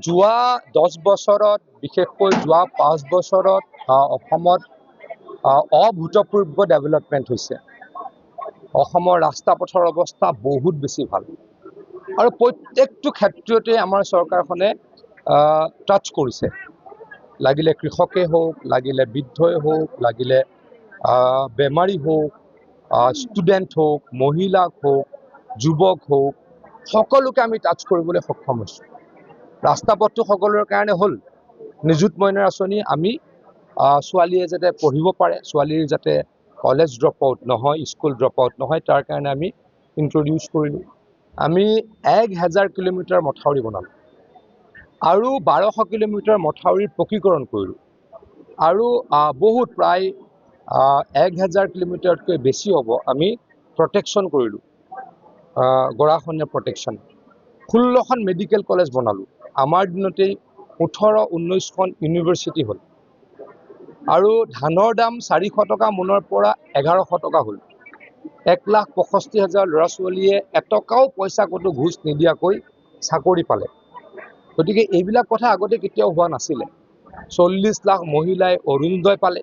যোৱা 10 বছৰত বিশেষকৈ যোৱা 5 বছৰত অসমত অভূতপূৰ্ব ডেভেলপমেণ্ট হৈছে। অসমৰ ৰাস্তা পথৰ অৱস্থা বহুত বেছি ভাল আৰু প্ৰত্যেকটো ক্ষেত্ৰতে আমাৰ চৰকাৰখনে টাচ কৰিছে। লাগিলে কৃষকেই হওক, লাগিলে বৃদ্ধই হওক, লাগিলে বেমাৰী হওক, ষ্টুডেণ্ট হওক, মহিলা হওক, যুৱক হওক, সকলোকে আমি টাচ কৰিবলৈ সক্ষম হৈছোঁ। ৰাস্তা পথটো সকলোৰে কাৰণে হ'ল। নিযুত মইনাৰ আঁচনি আমি ছোৱালীয়ে যাতে পঢ়িব পাৰে, ছোৱালীৰ যাতে কলেজ ড্ৰপ আউট নহয়, স্কুল ড্ৰপ আউট নহয়, তাৰ কাৰণে আমি ইন্ট্ৰডিউচ কৰিলোঁ। আমি 1000 কিলোমিটাৰ মথাউৰি বনালোঁ আৰু 1200 কিলোমিটাৰ মথাউৰিৰ পকীকৰণ কৰিলোঁ আৰু বহুত প্ৰায় 1000 কিলোমিটাৰতকৈ বেছি হ'ব আমি প্ৰটেকশ্যন কৰিলোঁ, গৰাখহনীয়া প্ৰটেকশ্যন। 16খন মেডিকেল কলেজ বনালোঁ। আমাৰ দিনতেই 18-19খন ইউনিভাৰ্চিটি হ'ল আৰু ধানৰ দাম 400 টকা মোনৰ পৰা 1100 টকা হ'ল। 1,65,000 ল'ৰা ছোৱালীয়ে এটকাও পইচা ক'তো ঘোচ নিদিয়াকৈ চাকৰি পালে। গতিকে এইবিলাক কথা আগতে কেতিয়াও হোৱা নাছিলে। 40 লাখ মহিলাই অৰুণোদয় পালে,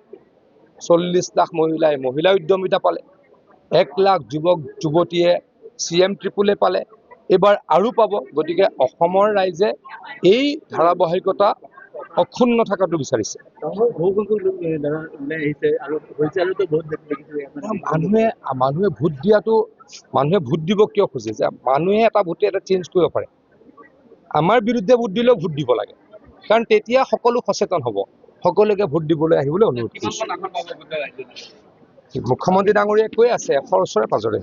40 লাখ মহিলাই মহিলা উদ্যমিতা পালে, 1 লাখ যুৱক যুৱতীয়ে CM ট্ৰিপুলে পালে, এইবাৰ আৰু পাব। গতিকে অসমৰ ৰাইজে এই ধাৰাবাহিকতা অক্ষুণ্ণ থকাটো বিচাৰিছে। মানুহে ভোট দিয়াটো, মানুহে ভোট দিব কিয় খোজে যে মানুহে এটা ভোটে এটা চেঞ্জ কৰিব পাৰে। আমাৰ বিৰুদ্ধে ভোট দিলেও ভোট দিব লাগে, কাৰণ তেতিয়া সকলো সচেতন হ'ব। সকলোকে ভোট দিবলৈ আহিবলৈ অনুৰোধ কৰিছোঁ। মুখ্যমন্ত্ৰী ডাঙৰীয়াই কৈ আছে 100ৰ ওচৰে পাজৰে।